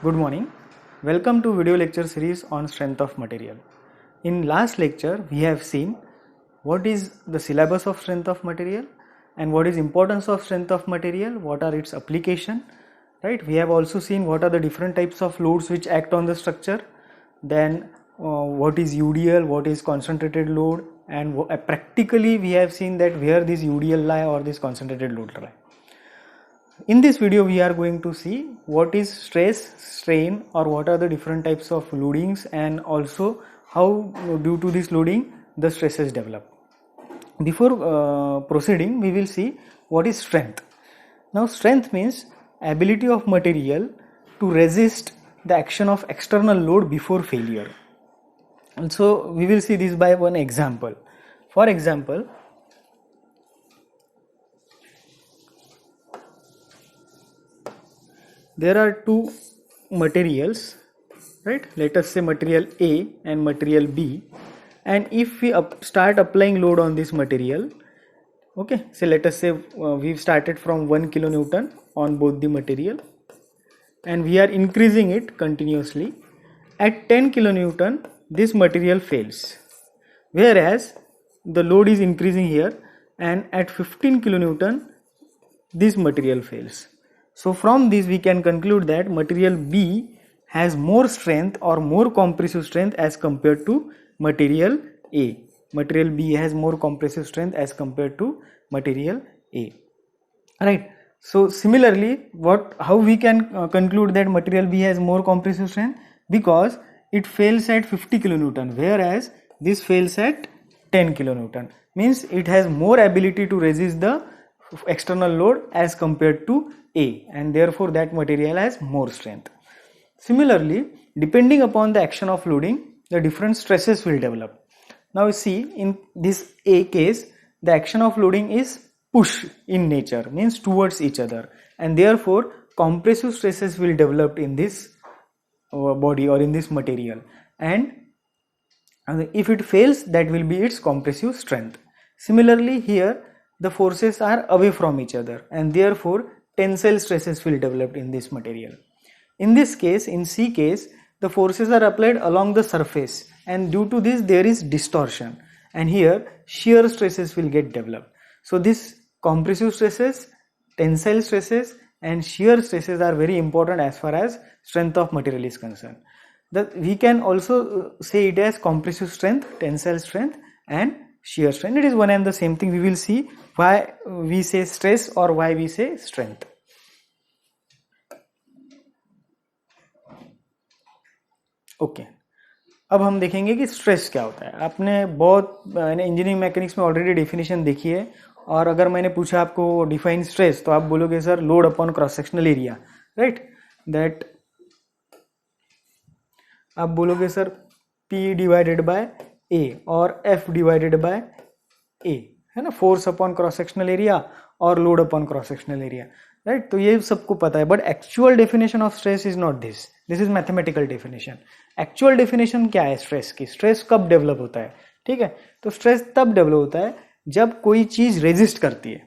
Good morning. Welcome to video lecture series on strength of material. In last lecture, we have seen what is the syllabus of strength of material and what is importance of strength of material, what are its application, right? We have also seen what are the different types of loads which act on the structure, then what is UDL, what is concentrated load, and practically we have seen that where this UDL lie or this concentrated load lie. In this video we are going to see what is stress, strain, or what are the different types of loadings, and also how due to this loading the stresses develop. Before proceeding, we will see what is strength. Now strength means ability of material to resist the action of external load before failure. And so we will see this by one example. For example, there are two materials, right? Let us say material A and material B, and if we start applying load on this material, okay, so let us say we've started from 1 kilonewton on both the material and we are increasing it continuously. At 10 kilonewton this material fails, whereas the load is increasing here, and at 15 kilonewton this material fails. So from this we can conclude that material B has more strength or more compressive strength as compared to material A. Material B has more compressive strength as compared to material A. Right. So similarly, how we can conclude that material B has more compressive strength? Because it fails at 50 kilonewton, whereas this fails at 10 kilonewton. Means it has more ability to resist the external load as compared to A, and therefore that material has more strength. Similarly, depending upon the action of loading, the different stresses will develop. Now see, in this A case, the action of loading is push in nature, means towards each other, and therefore compressive stresses will develop in this body or in this material, and if it fails, that will be its compressive strength. Similarly, here the forces are away from each other, and therefore tensile stresses will develop in this material. In this case, in C case, the forces are applied along the surface, and due to this there is distortion, and here shear stresses will get developed. So this compressive stresses, tensile stresses, and shear stresses are very important as far as strength of material is concerned. We can also say it as compressive strength, tensile strength, and shear strength. It is one and the same thing. We will see why we say stress or why we say strength. Okay अब हम देखेंगे कि stress क्या होता है. आपने बहुत engineering mechanics में ऑलरेडी डेफिनेशन देखी है, और अगर मैंने पूछा आपको डिफाइन स्ट्रेस, तो आप बोलोगे sir load upon cross sectional area, right. That आप बोलोगे sir P divided by A और F डिवाइडेड बाय A, है ना, force upon cross sectional area और load upon cross sectional area, right. तो ये सबको पता है, but actual definition of stress is not this. This is mathematical definition. Actual definition क्या है स्ट्रेस की? स्ट्रेस कब डेवलप होता है? ठीक है, तो स्ट्रेस तब डेवलप होता है जब कोई चीज रेजिस्ट करती है.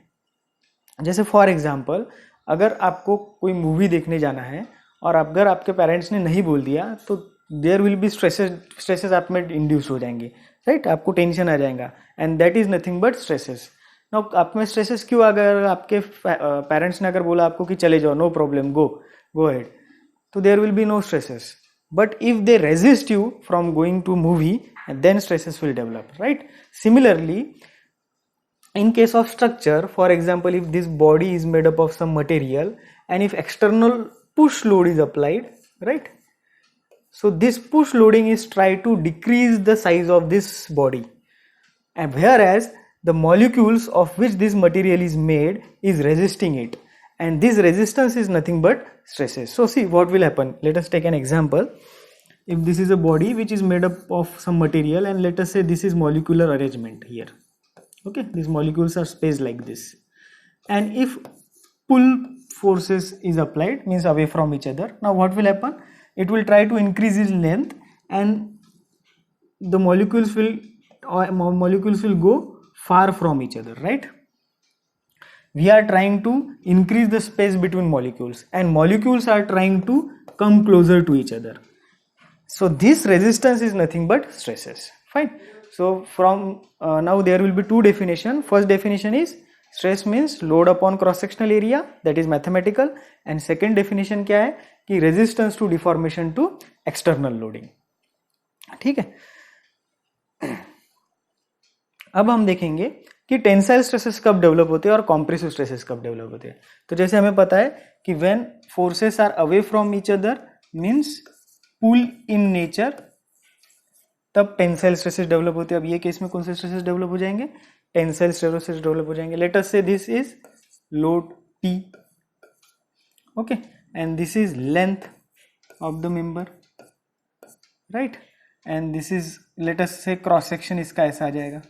जैसे फॉर एग्जांपल, अगर आपको कोई मूवी देखने जाना है और अगर आपके पेरेंट्स ने नहीं बोल दिया, तो देयर विल बी स्ट्रेसेस आप में इंड्यूस हो जाएंगे, राइट. आपको टेंशन आ जाएगा, and that is nothing but stresses. Now आप में स्ट्रेसेस क्यों? अगर आपके पेरेंट्स ने अगर बोला आपको कि चले जाओ, नो प्रॉब्लम, गो अहेड, तो there will be no stresses. But if they resist you from going to movie, then stresses will develop, right? Similarly, in case of structure, for example, if this body is made up of some material and if external push load is applied, right? So this push loading is try to decrease the size of this body, and whereas the molecules of which this material is made is resisting it, and this resistance is nothing but stresses. So see what will happen. Let us take an example. If this is a body which is made up of some material, and let us say this is molecular arrangement here, okay, these molecules are spaced like this, and if pull forces is applied, means away from each other, now what will happen? It will try to increase its length, and the molecules will go far from each other, right? We are trying to increase the space between molecules, and molecules are trying to come closer to each other. So this resistance is nothing but stresses. Fine. So from now there will be two definition. First definition is stress means load upon cross sectional area, that is mathematical, and second definition क्या है कि resistance to deformation to external loading. ठीक है. अब हम देखेंगे कि tensile stresses कब डेवलप होते हैं और कॉम्प्रेसिव स्ट्रेसेस कब डेवलप होते हैं. तो जैसे हमें पता है कि when forces are away from each other means pull in nature, तब टेंसाइल स्ट्रेसेस डेवलप होते हैं. अब ये केस में कौन से स्ट्रेसेस डेवलप हो जाएंगे? टेंसाइल स्ट्रेसेस डेवलप हो जाएंगे. लेट अस से this is load P, okay, and this is length of the member, right, and this is late us से क्रॉस सेक्शन इसका ऐसा आ जाएगा.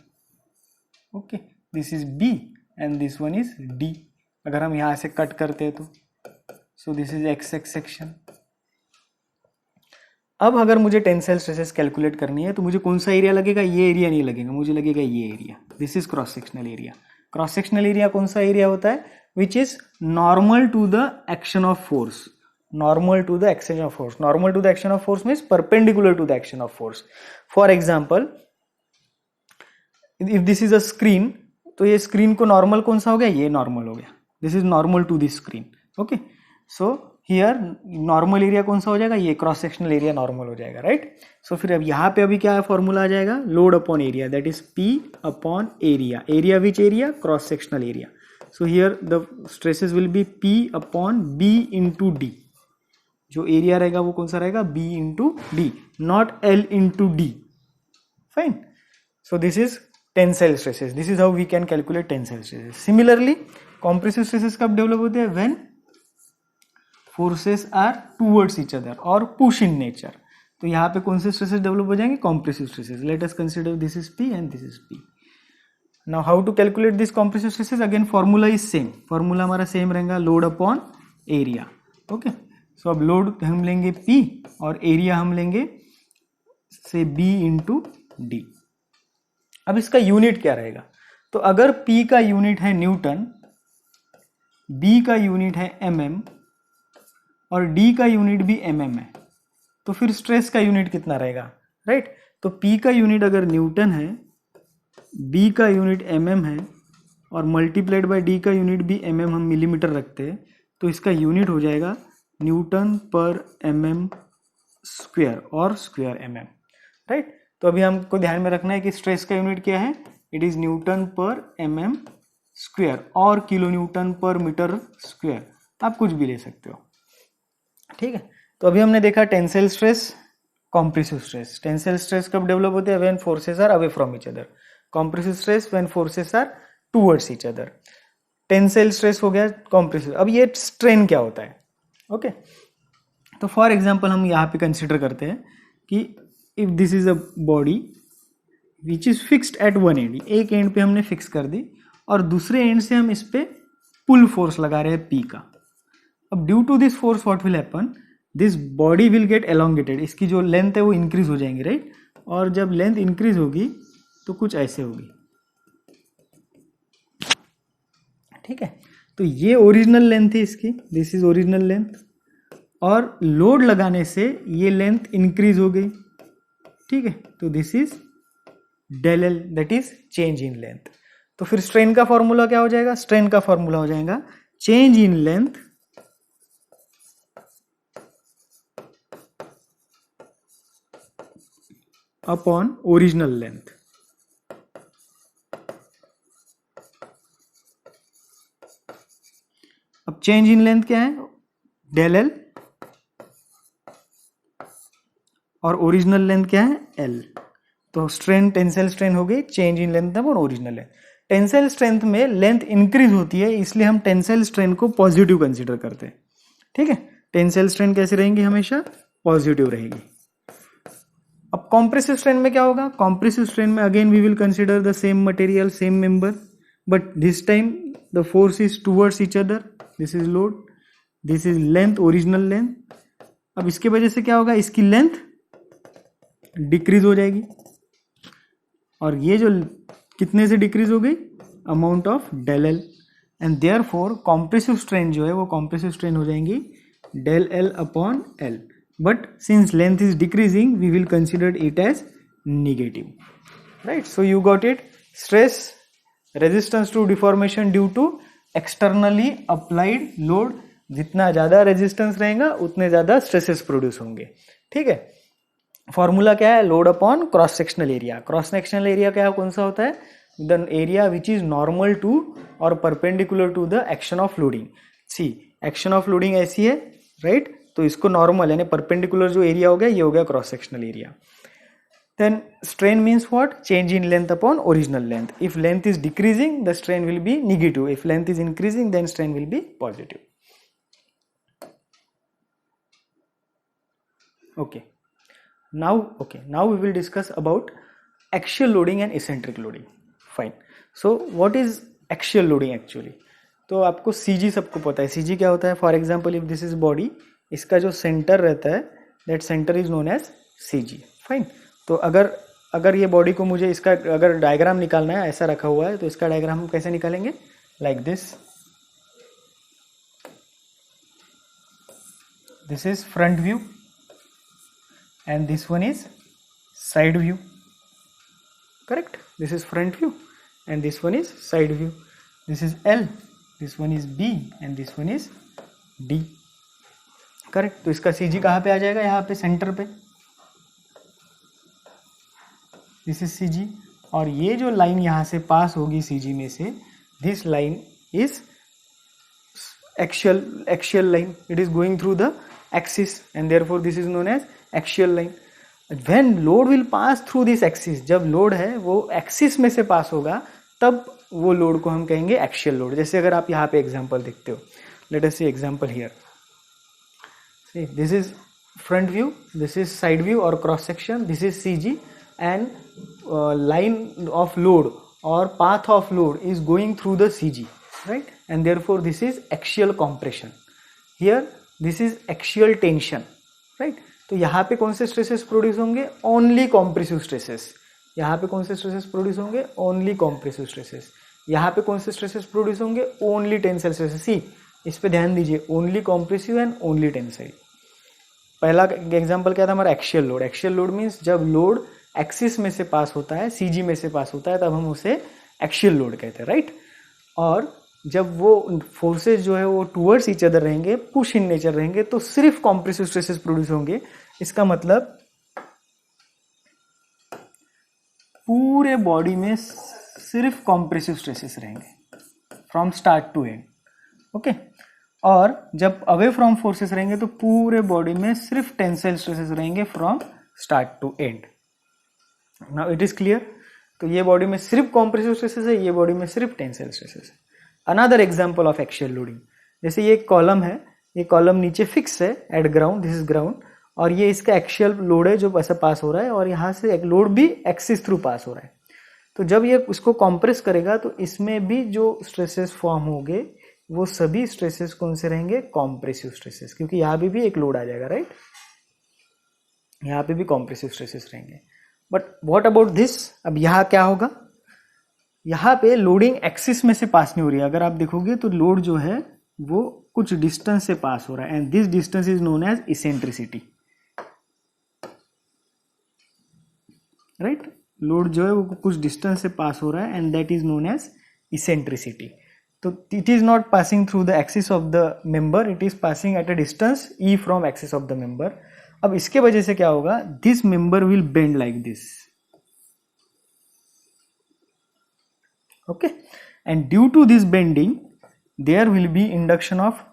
Okay, this is B and this one is D. अगर हम यहां से cut करते हैं तो सो दिस इज XX सेक्शन. अब अगर मुझे टेंसाइल स्ट्रेसेस कैलकुलेट करनी है तो मुझे कौन सा एरिया लगेगा? ये एरिया नहीं लगेगा, मुझे लगेगा ये area. This is cross sectional area. Cross sectional area कौन सा एरिया होता है? Which is normal to the action of force. Normal to the action of force. Normal to the action of force means perpendicular to the action of force. For example, if this is a screen, तो ये screen को normal कौन सा हो गया? ये normal हो गया. This is normal to this screen. Okay, so here normal area कौन सा हो जाएगा? ये क्रॉस सेक्शनल एरिया नॉर्मल हो जाएगा, राइट. सो फिर अब यहाँ पे अभी क्या है फॉर्मूला आ जाएगा? Load upon area, that is P upon area. Area which area? Cross sectional area. So here the stresses will be P upon B into D. जो एरिया रहेगा वो कौन सा रहेगा? B into D, not L into D. Fine. So this is tensile stresses. This is how we can calculate tensile stresses. Similarly compressive stresses कब develop होते हैं? When forces are towards each other और push in nature. तो यहाँ पे कौन से stresses develop हो जाएंगे? Compressive stresses. Let us consider this is P and this is P. Now how to calculate this compressive stresses? Again formula is same. Formula हमारा same रहेगा, load upon area. Okay, so अब load हम लेंगे P और area हम लेंगे से B into D. अब इसका यूनिट क्या रहेगा? तो अगर P का यूनिट है न्यूटन, B का यूनिट है mm और D का यूनिट भी mm है, तो फिर स्ट्रेस का यूनिट कितना रहेगा? राइट. तो P का यूनिट अगर न्यूटन है, B का यूनिट mm है और मल्टीप्लाइड बाय D का यूनिट भी mm हम मिलीमीटर रखते हैं, तो इसका यूनिट हो जाएगा न्यूटन पर mm स्क्वायर और स्क्वायर mm, राइट. तो अभी हमको ध्यान में रखना है कि स्ट्रेस का यूनिट क्या है? It is newton per mm square और kilo Newton per metre square. आप कुछ भी ले सकते हो, ठीक है. तो अभी हमने देखा tensile stress, compressive stress. Tensile stress कब डेवलप होते हैं? When forces are away from each other. Compressive stress when forces are towards each other. Tensile stress हो गया कॉम्प्रेसिव. अब ये स्ट्रेन क्या होता है? ओके, तो फॉर एग्जांपल हम यहाँ पे कंसिडर करते हैं कि if this is a body which is fixed at one and. एक एंड पे हमने फिक्स कर दी और दूसरे एंड से हम इस पे पुल फोर्स लगा रहे हैं P का. अब due to this force what will happen? This body will get elongated. इसकी जो लेंथ है वो इंक्रीज हो जाएंगी, राइट. और जब लेंथ इंक्रीज होगी तो कुछ ऐसे होगी, ठीक है. तो ये ओरिजिनल लेंथ है इसकी, दिस इज ओरिजिनल लेंथ, और लोड लगाने से ये लेंथ इंक्रीज हो गई, ठीक है. तो this is del L, that is change in length. तो फिर स्ट्रेन का फॉर्मूला क्या हो जाएगा? स्ट्रेन का फॉर्मूला हो जाएगा change in length upon original length. अब चेंज इन लेंथ क्या है? डेल एल, और ओरिजिनल लेंथ क्या है? एल. तो स्ट्रेन, टेंसाइल स्ट्रेन हो गई चेंज इन लेंथ और ओरिजिनल लेंथ. टेंसाइल स्ट्रेंथ में लेंथ इंक्रीज होती है, इसलिए हम टेंसाइल स्ट्रेन को पॉजिटिव कंसीडर करते हैं, ठीक है. टेंसाइल स्ट्रेन कैसे रहेंगी? हमेशा पॉजिटिव रहेगी. अब कॉम्प्रेसिव स्ट्रेन में क्या होगा? कॉम्प्रेसिव स्ट्रेन में again we will consider the same material, same member, but this time the force is towards each other. This is load, this is length, original length. अब इसके वजह से क्या होगा? इसकी लेंथ डिक्रीज हो जाएगी, और ये जो कितने से डिक्रीज हो गई? Amount of del L. And therefore compressive strain जो है वो कॉम्प्रेसिव स्ट्रेन हो जाएंगी del L upon L. But since length is decreasing, we will consider it as negative. Right? So you got it. Stress, resistance to deformation due to externally applied load. जितना ज़्यादा resistance रहेगा उतने ज़्यादा stresses produce होंगे. ठीक है. Formula क्या है? Load upon cross sectional area. Cross sectional area क्या कौन सा होता है? The area which is normal to और perpendicular to the action of loading. See action of loading ऐसी है, राइट? तो इसको नॉर्मल यानी परपेंडिकुलर जो एरिया हो गया ये हो गया cross sectional area. Then strain means what? Change in length upon original length. If length is decreasing, the strain will be negative. If length is increasing, then strain will be positive. Okay. Now we will discuss about axial loading and eccentric loading. Fine. So what is axial loading actually? तो आपको CG सबको पता है. CG क्या होता है? For example, if this is body, इसका जो center रहता है, that center is known as CG. Fine. तो अगर ये बॉडी को मुझे इसका अगर डायग्राम निकालना है, ऐसा रखा हुआ है, तो इसका डायग्राम हम कैसे निकालेंगे? Like this is front view and this one is side view. Correct? This is front view and this one is side view. This is L, this one is B and this one is D. Correct? तो इसका CG कहाँ पे आ जाएगा? यहाँ पे centre पे. This is CG. और ये जो लाइन यहाँ से पास होगी CG में से, this line is axial line. It is going through the axis and therefore this is known as axial line. When load will pass through this axis, जब load है वो एक्सिस में से पास होगा तब वो लोड को हम कहेंगे एक्शियल लोड. जैसे अगर आप यहाँ पे एग्जाम्पल देखते हो, let us see example here. This is front view, this is side view और cross section, this is CG and line of load or path of load is going through the CG, right? And therefore this is axial compression. Here this is axial tension, right? तो यहाँ पे कौन से stresses produce होंगे? Only compressive stresses. यहाँ पे कौन से स्ट्रेसेस प्रोड्यूस होंगे? Only compressive stresses. यहाँ पे कौन से स्ट्रेसेस प्रोड्यूस होंगे? Only tensile stresses. सी इस पे ध्यान दीजिए, only compressive and only tensile. पहला एग्जाम्पल क्या था हमारा? Axial load. Axial load means जब लोड एक्सिस में से पास होता है, CG में से पास होता है, तब हम उसे एक्शियल लोड कहते हैं, राइट? और जब वो फोर्सेस जो है वो टूवर्ड्स ईच अदर रहेंगे, पुश इन नेचर रहेंगे, तो सिर्फ कॉम्प्रेसिव स्ट्रेसेस प्रोड्यूस होंगे. इसका मतलब पूरे बॉडी में सिर्फ कॉम्प्रेसिव स्ट्रेसेस रहेंगे from start to end. Okay. और जब अवे फ्रॉम फोर्सेस रहेंगे तो पूरे बॉडी में सिर्फ टेंसाइल स्ट्रेसेस रहेंगे from start to end. Now it is clear. तो ये बॉडी में सिर्फ कॉम्प्रेसिव स्ट्रेसेस है, ये बॉडी में सिर्फ टेंसाइल स्ट्रेसेस है. Another example of axial loading, जैसे ये एक कॉलम है, ये कॉलम नीचे फिक्स है eight ground, this is ground, और ये इसका एक्शियल लोड है जो ऐसा पास हो रहा है, और यहाँ से एक लोड भी एक्सिस थ्रू पास हो रहा है. तो जब ये इसको कॉम्प्रेस करेगा तो इसमें भी जो स्ट्रेसेस फॉर्म होंगे वो सभी स्ट्रेसेस कौन से रहेंगे? Compressive stresses. क्योंकि यहाँ भी एक लोड आ जाएगा, राइट? यहाँ पे भी कॉम्प्रेसिव स्ट्रेसेस रहेंगे. But what about this? अब यहाँ क्या होगा? यहाँ पे लोडिंग एक्सिस में से पास नहीं हो रही है. अगर आप देखोगे तो लोड जो है वो कुछ डिस्टेंस से पास हो रहा है, and this distance is known as eccentricity, right? Load जो है वो कुछ डिस्टेंस से पास हो रहा है and that is known as eccentricity. तो it is not passing through the axis of the member, it is passing at a distance E from axis of the member. अब इसके वजह से क्या होगा? This member will bend like this. Okay. And due to this bending there will be induction of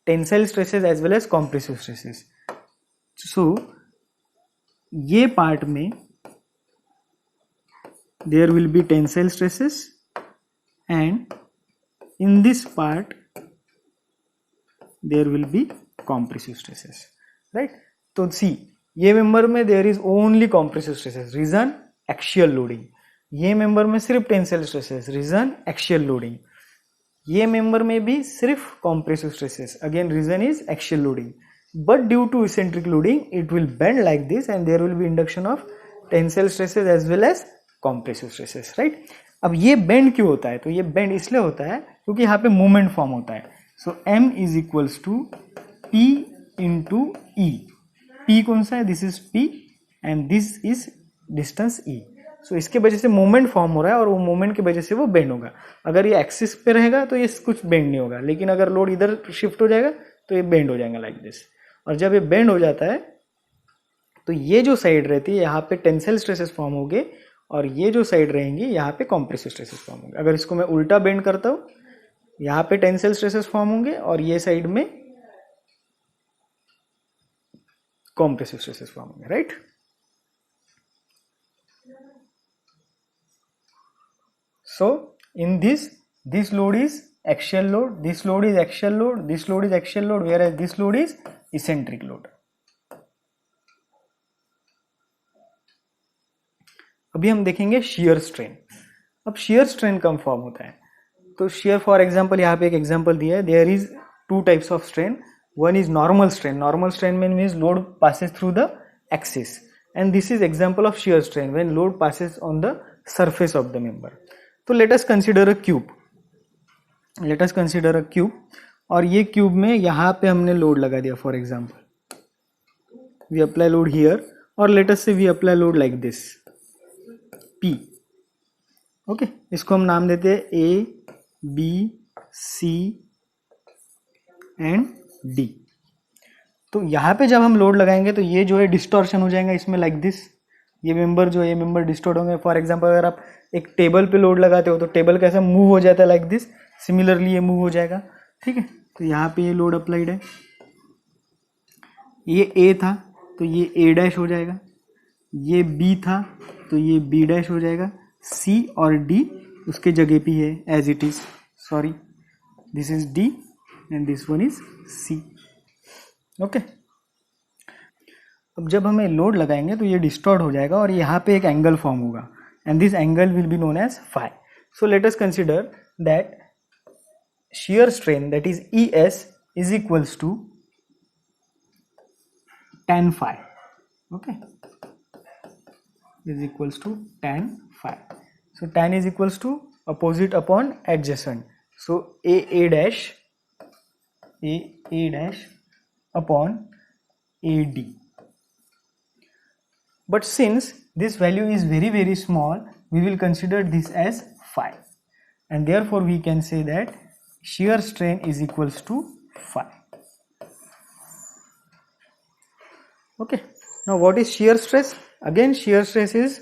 tensile stresses as well as compressive stresses. So ये part में there will B tensile stresses and in this part there will be compressive stresses, right? तो see, ये member में there is only compressive stresses, reason axial loading. ये member में सिर्फ tensile stresses, reason axial loading. ये member में भी सिर्फ compressive stresses, again reason is axial loading. But due to eccentric loading it will bend like this and there will be induction of tensile stresses as well as compressive stresses, right? अब ये bend क्यों होता है? तो ये bend इसलिए होता है क्योंकि यहाँ पे मूवमेंट फॉर्म होता है. So M is equals to P into E. P कौन सा है? This is P and this is distance E. सो इसके वजह से मोमेंट फॉर्म हो रहा है और वो मोमेंट की वजह से वो बेंड होगा. अगर ये एक्सिस पे रहेगा तो ये कुछ बेंड नहीं होगा, लेकिन अगर लोड इधर शिफ्ट हो जाएगा तो ये बेंड हो जाएगा लाइक दिस. और जब ये बेंड हो जाता है तो ये जो साइड रहती है यहाँ पे टेंसाइल स्ट्रेसेस फॉर्म होंगे और ये जो साइड रहेंगी यहाँ पे कॉम्प्रेसिव स्ट्रेसेस फॉर्म होंगे. अगर इसको मैं उल्टा बेंड करता हूँ, यहाँ पे टेंसाइल स्ट्रेसेस फॉर्म होंगे और ये साइड में कॉम्प्रेसिव स्ट्रेसेस फॉर्म होंगे. Right. So in this load is axial load, this load is axial load, this load is axial load, whereas this load is eccentric load. अभी हम देखेंगे shear strain. अब shear strain कब form होता है? तो shear for example यहाँ पे एक एग्जाम्पल दिया है. There is two types of strain. One is normal strain. Normal strain means load passes through the axis, and this is example of shear strain when load passes on the surface of the member. तो late us consider a cube. Late us consider a cube. और ये cube में यहाँ पे हमने load लगा दिया. For example we apply load here और let us say we apply load like this P. Okay, इसको हम नाम देते हैं A, B, C and D. तो यहाँ पे जब हम लोड लगाएंगे तो ये जो है डिस्टॉर्शन हो जाएगा इसमें लाइक दिस. ये मेंबर जो है ये मेंबर डिस्टॉर्ट होंगे. फॉर एग्जांपल अगर आप एक टेबल पे लोड लगाते हो तो टेबल कैसा मूव हो जाता है लाइक दिस. सिमिलरली ये मूव हो जाएगा. ठीक है. तो यहाँ पे ये लोड अप्लाइड है. ये A था तो ये A डैश हो जाएगा. ये B था तो ये B डैश हो जाएगा. C और D उसके जगह पे है as it is. Sorry, this is D and this one is C. Okay. अब जब हमें लोड लगाएंगे तो ये डिस्टॉर्ट हो जाएगा और यहाँ पे एक एंगल फॉर्म होगा and this angle will be known as phi. So let us consider that shear strain that is ES is equals to tan phi. Okay, is equals to tan phi. So tan is equals to opposite upon adjacent. So A dash upon AD. But since this value is very small, we will consider this as phi, and therefore we can say that shear strain is equals to phi. Okay, now what is shear stress? Again, shear stress is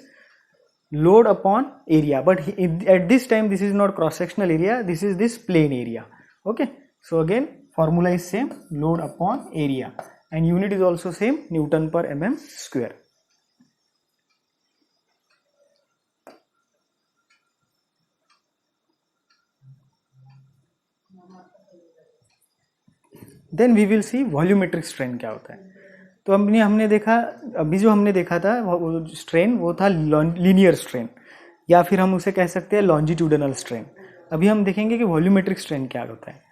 load upon area, but at this time this is not cross sectional area, this is this plane area. Okay, so again formula is same, load upon area, and unit is also same, Newton per mm square. Then we will see volumetric strain क्या होता है. तो हमने देखा, अभी जो हमने देखा था वो स्ट्रेन वो था लीनियर स्ट्रेन, या फिर हम उसे कह सकते हैं लॉन्जिट्यूडनल स्ट्रेन. अभी हम देखेंगे कि वॉल्यूमेट्रिक स्ट्रेन क्या होता है.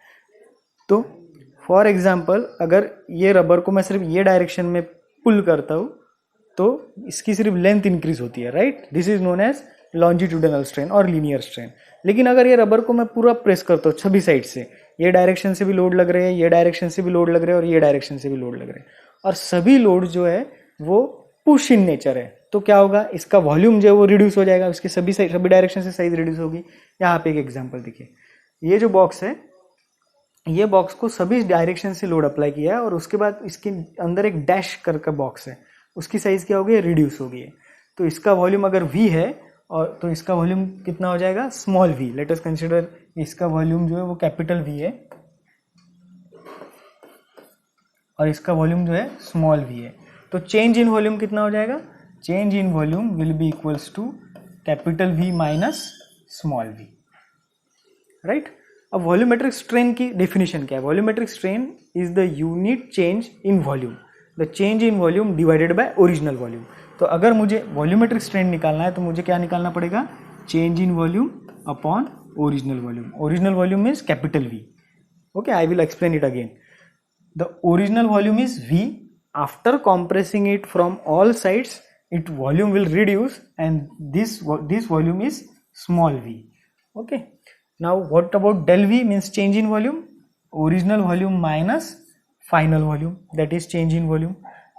तो फॉर एग्जांपल अगर ये रबर को मैं सिर्फ ये डायरेक्शन में पुल करता हूँ तो इसकी सिर्फ लेंथ इंक्रीज होती है. Right, this is known as longitudinal strain और लीनियर स्ट्रेन. लेकिन अगर ये रबर को मैं पूरा प्रेस करता हूँ सभी साइड से, ये डायरेक्शन से भी लोड लग रहे हैं, ये डायरेक्शन से भी लोड लग रहे हैं और ये डायरेक्शन से भी लोड लग रहे हैं, और सभी लोड जो है वो पुश इन नेचर है, तो क्या होगा, इसका वॉल्यूम जो है वो रिड्यूस हो जाएगा, इसके सभी डायरेक्शन से साइज रिड्यूस होगी. यहाँ पे एक एग्जांपल देखिए, ये जो बॉक्स है, ये बॉक्स को सभी डायरेक्शन से लोड अप्लाई किया है और उसके बाद इसके अंदर एक डैश करके बॉक्स है, उसकी साइज क्या होगी, रिड्यूस हो गई है. तो इसका वॉल्यूम अगर V है और तो इसका वॉल्यूम कितना हो जाएगा, small v. Late us consider इसका वॉल्यूम जो है वो कैपिटल V है और इसका वॉल्यूम जो है स्मॉल v है. तो चेंज इन वॉल्यूम कितना हो जाएगा, change in volume will be equals to capital V minus small v. Right. अब वॉल्यूमेट्रिक स्ट्रेन की डेफिनेशन क्या है. Volumetric strain is the unit change in volume, the change in volume divided by original volume. तो अगर मुझे volumetric strain निकालना है तो मुझे क्या निकालना पड़ेगा, change in volume upon original volume. Original volume means capital V. Okay, I will explain it again. The original volume is V. After compressing it from all sides, its volume will reduce and this volume is small v. Okay, now what about del V means change in volume, original volume minus final volume, that is change in volume.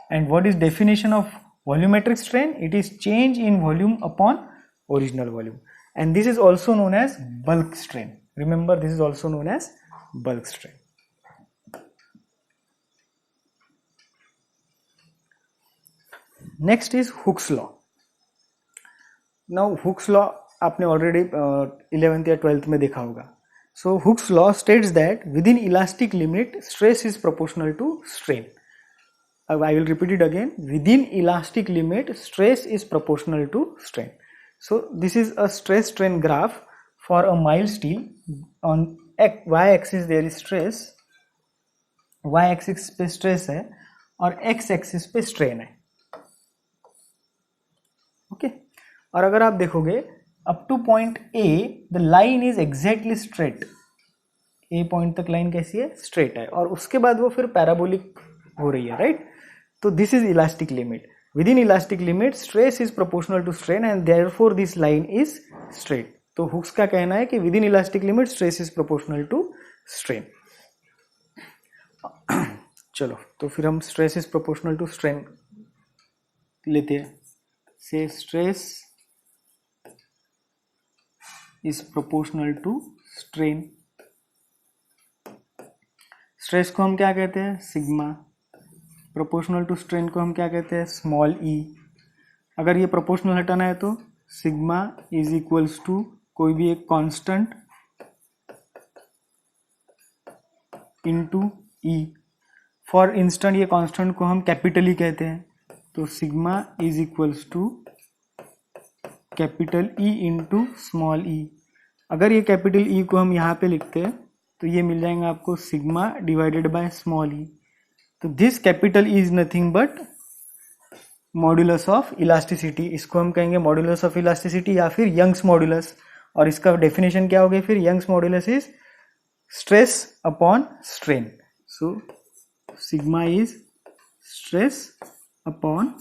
And what is definition of volumetric strain? It is change in volume upon original volume, and this is also known as bulk strain. Remember, this is also known as bulk strain. Next is Hooke's law. Now Hooke's law आपने already 11th या 12th में देखा होगा. So Hooke's law states that within elastic limit stress is proportional to strain. I will repeat it again. Within elastic limit stress is proportional to strain. So this is a stress strain graph for a mild steel. On y axis there is stress, y axis पे stress है और x axis पे strain है. Okay. और अगर आप देखोगे up to point A the line is exactly straight. A point तक लाइन कैसी है? Straight है, और उसके बाद वो फिर पैराबोलिक हो रही है, right? तो this is elastic limit. Within elastic limit stress is proportional to strain and therefore this line is straight. तो हुक्स का कहना है कि within elastic limit stress is proportional to strain. चलो तो फिर हम stress is proportional to strain लेते हैं. Say stress is proportional to strain. Stress को हम क्या कहते हैं? सिग्मा. प्रोपोर्शनल टू स्ट्रेन को हम क्या कहते हैं? Small E. अगर ये प्रोपोर्शनल हटाना है तो सिग्मा इज इक्वल्स टू कोई भी एक constant into E. For instance ये कांस्टेंट को हम कैपिटल ई कहते हैं, तो sigma is equals to capital E into small E. अगर ये कैपिटल ई को हम यहाँ पे लिखते हैं तो ये मिल जाएगा आपको सिग्मा डिवाइडेड बाय स्मॉल ई. तो this capital E is nothing but modulus of elasticity. इसको हम कहेंगे मॉड्यूलस ऑफ इलास्टिसिटी या फिर यंग्स मॉड्यूलस. और इसका डेफिनेशन क्या हो गया फिर? Young's modulus is stress upon strain. So sigma is stress upon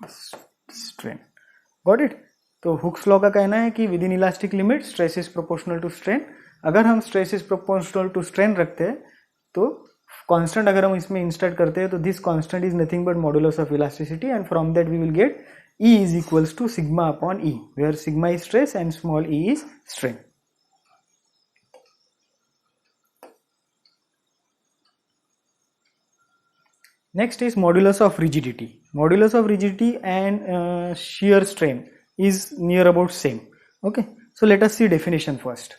strain. Got it? तो हुक्स लॉ का कहना है कि within elastic limit stress is proportional to strain. अगर हम stress is proportional to strain रखते हैं तो कांस्टेंट अगर हम इसमें इंसर्ट करते हैं तो this constant is nothing but modulus of elasticity, and from that we will get E is equals to sigma upon E, where sigma is stress and small e is strain. Next is modulus of rigidity. Modulus of rigidity and shear strain is near about same. Okay, so let us see definition first.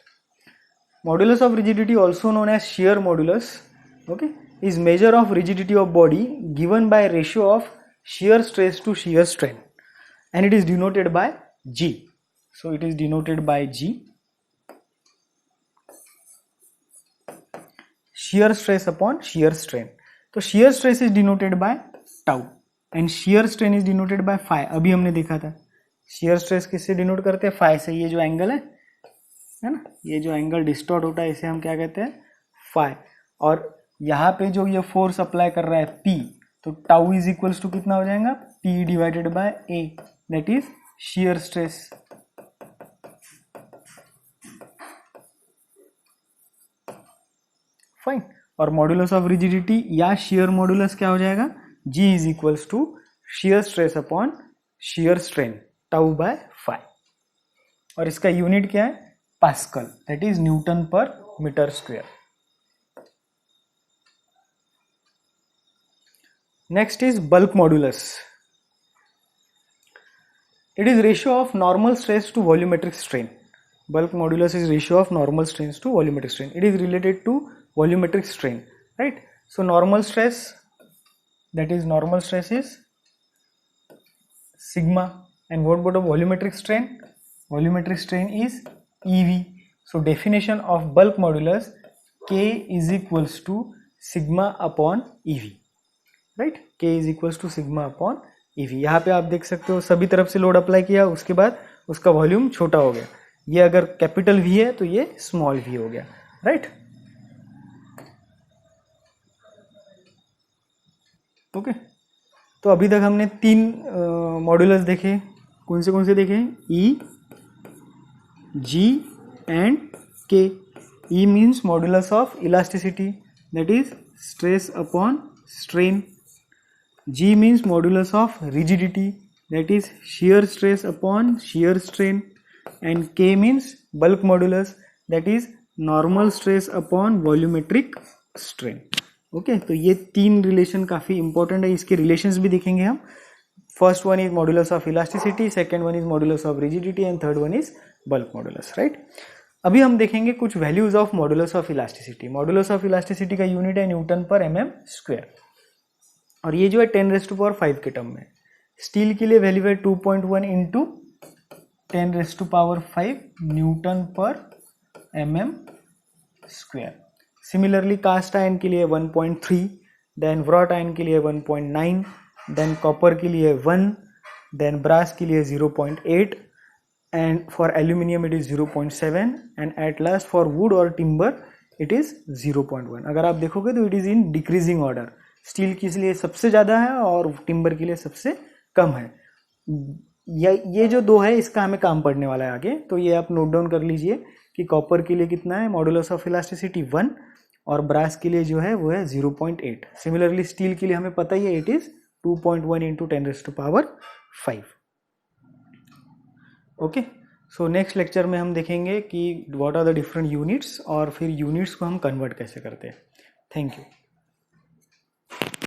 Modulus of rigidity, also known as shear modulus, okay, is measure of rigidity of body given by ratio of shear stress to shear strain, and it is denoted by G. So it is denoted by G. Shear stress upon shear strain. तो shear stress is denoted by tau and shear strain is denoted by phi. अभी हमने देखा था shear stress किससे denote करते हैं? phi से. ये जो एंगल है ना, ये जो एंगल डिस्टॉर्ट होता है इसे हम क्या कहते हैं? phi. और यहाँ पे जो ये फोर्स अप्लाई कर रहा है P, तो टाउ इज इक्वल्स टू कितना हो जाएगा? P divided by A, that is shear stress. Fine. और मॉड्यूलस ऑफ रिजिडिटी या शेयर मॉड्यूलस क्या हो जाएगा? G is equals to shear stress upon shear strain, tau by phi. और इसका यूनिट क्या है? Pascal, that is newton per metre square. Next is bulk modulus. It is ratio of normal stress to volumetric strain. Bulk modulus is ratio of normal strains to volumetric strain. It is related to volumetric strain, right? So normal stress, that is normal stress is sigma, and what about a volumetric strain? Volumetric strain is EV. So definition of bulk modulus, K is equals to sigma upon EV, right? K is equals to sigma upon EV. यहाँ पे आप देख सकते हो सभी तरफ से load apply किया, उसके बाद उसका वॉल्यूम छोटा हो गया. ये अगर कैपिटल V है तो ये स्मॉल v हो गया, राइट? ओके, तो अभी तक हमने 3 मॉड्यूलस देखे. कौन से देखे? E, G and K. E means modulus of elasticity, that is stress upon strain. G means modulus of rigidity, that is shear stress upon shear strain, and K means bulk modulus, that is normal stress upon volumetric strain. Okay, तो ये तीन relation काफ़ी important है, इसके relations भी देखेंगे हम. First one is modulus of elasticity, second one is modulus of rigidity and third one is bulk modulus, right. अभी हम देखेंगे कुछ values of modulus of elasticity. Modulus of elasticity का यूनिट है न्यूटन पर mm स्क्वायर, और ये जो है 10⁵ के टर्म में. स्टील के लिए वैल्यू है 2.1 into 10⁵ newton per mm square. Similarly cast iron के लिए 1.3, देन व्रॉट आयन के लिए 1.9, देन कॉपर के लिए 1, देन ब्रास के लिए 0.8, and for aluminium it is 0.7, and at last for wood or timber it is 0.1. अगर आप देखोगे तो it is in decreasing order. Steel के लिए सबसे ज़्यादा है और टिम्बर के लिए सबसे कम है. ये जो दो है इसका हमें काम पड़ने वाला है आगे, तो ये आप नोट डाउन कर लीजिए कि कॉपर के लिए कितना है मॉडुलस ऑफ इलास्टिसिटी 1, और ब्रास के लिए जो है वो है 0.8. सिमिलरली स्टील के लिए हमें पता ही है it is 2.1 into 10⁵. Okay, so next lecture में हम देखेंगे कि what are the different units और फिर यूनिट्स को हम कन्वर्ट कैसे करते हैं. Thank you.